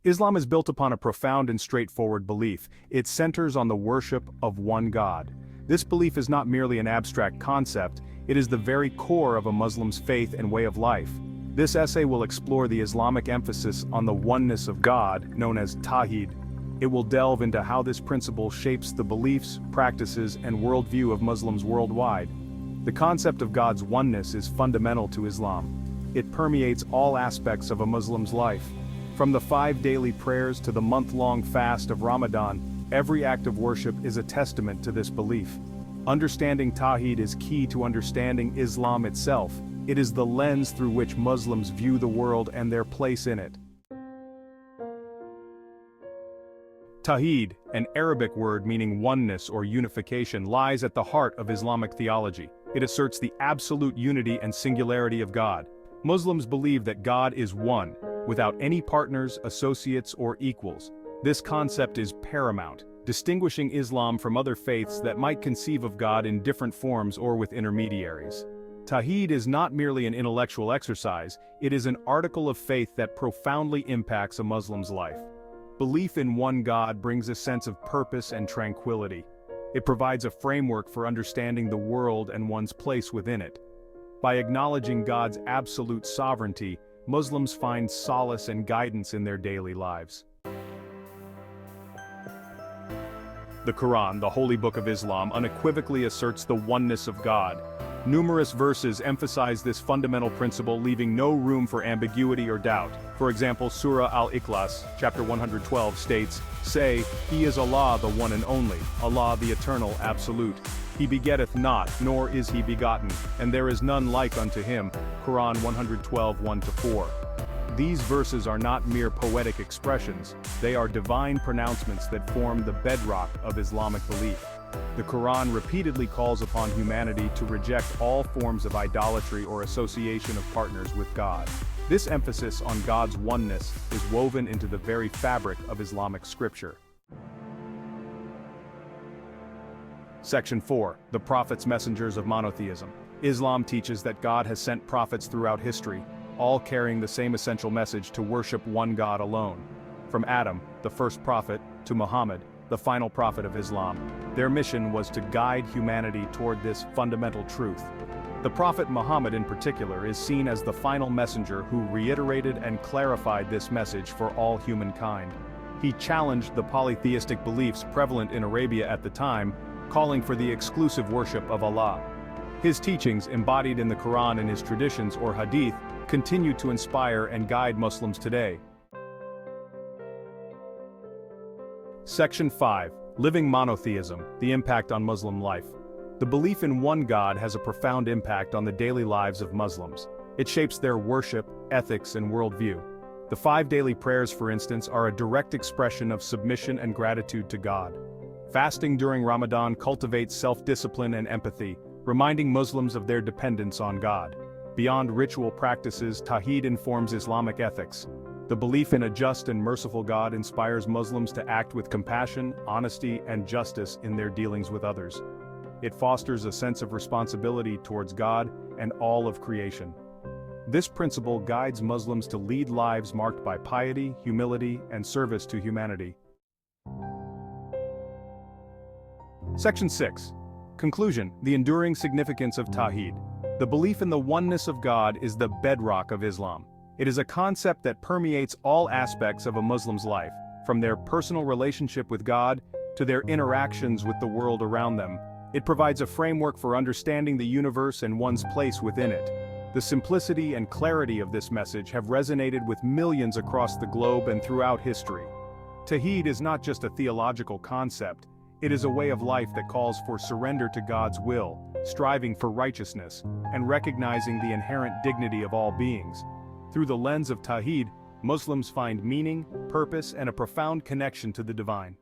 Islam is built upon a profound and straightforward belief. It centers on the worship of one God. This belief is not merely an abstract concept, it is the very core of a Muslim's faith and way of life. This essay will explore the Islamic emphasis on the oneness of God, known as Tawhid. It will delve into how this principle shapes the beliefs, practices, and worldview of Muslims worldwide. The concept of God's oneness is fundamental to Islam. It permeates all aspects of a Muslim's life. From the 5 daily prayers to the month-long fast of Ramadan, every act of worship is a testament to this belief. Understanding Tawhid is key to understanding Islam itself. It is the lens through which Muslims view the world and their place in it. Tawhid, an Arabic word meaning oneness or unification, lies at the heart of Islamic theology. It asserts the absolute unity and singularity of God. Muslims believe that God is one, without any partners, associates, or equals. This concept is paramount, distinguishing Islam from other faiths that might conceive of God in different forms or with intermediaries. Tawhid is not merely an intellectual exercise, it is an article of faith that profoundly impacts a Muslim's life. Belief in one God brings a sense of purpose and tranquility. It provides a framework for understanding the world and one's place within it. By acknowledging God's absolute sovereignty, Muslims find solace and guidance in their daily lives. The Quran, the holy book of Islam, unequivocally asserts the oneness of God. Numerous verses emphasize this fundamental principle, leaving no room for ambiguity or doubt. For example, Surah Al-Ikhlas, chapter 112 states, "Say, He is Allah the one and only, Allah the eternal absolute. He begetteth not, nor is he begotten, and there is none like unto him." Quran 112, 1-4. These verses are not mere poetic expressions, they are divine pronouncements that form the bedrock of Islamic belief. The Quran repeatedly calls upon humanity to reject all forms of idolatry or association of partners with God. This emphasis on God's oneness is woven into the very fabric of Islamic scripture. Section 4. The Prophets Messengers of Monotheism. Islam teaches that God has sent prophets throughout history, all carrying the same essential message to worship one God alone. From Adam, the first prophet, to Muhammad, the final prophet of Islam, their mission was to guide humanity toward this fundamental truth. The prophet Muhammad in particular is seen as the final messenger who reiterated and clarified this message for all humankind. He challenged the polytheistic beliefs prevalent in Arabia at the time, calling for the exclusive worship of Allah. His teachings, embodied in the Quran and his traditions or hadith, continue to inspire and guide Muslims today. Section 5. Living Monotheism, the Impact on Muslim Life. The belief in one God has a profound impact on the daily lives of Muslims. It shapes their worship, ethics, and worldview. The 5 daily prayers, for instance, are a direct expression of submission and gratitude to God. Fasting during Ramadan cultivates self-discipline and empathy, reminding Muslims of their dependence on God. Beyond ritual practices, Tawhid informs Islamic ethics. The belief in a just and merciful God inspires Muslims to act with compassion, honesty, and justice in their dealings with others. It fosters a sense of responsibility towards God and all of creation. This principle guides Muslims to lead lives marked by piety, humility, and service to humanity. Section 6. Conclusion: the enduring significance of Tawhid. The belief in the oneness of God is the bedrock of Islam. It is a concept that permeates all aspects of a Muslim's life, from their personal relationship with God to their interactions with the world around them. It provides a framework for understanding the universe and one's place within it. The simplicity and clarity of this message have resonated with millions across the globe and throughout history. Tawhid is not just a theological concept, it is a way of life that calls for surrender to God's will, striving for righteousness, and recognizing the inherent dignity of all beings. Through the lens of Tawhid, Muslims find meaning, purpose, and a profound connection to the divine.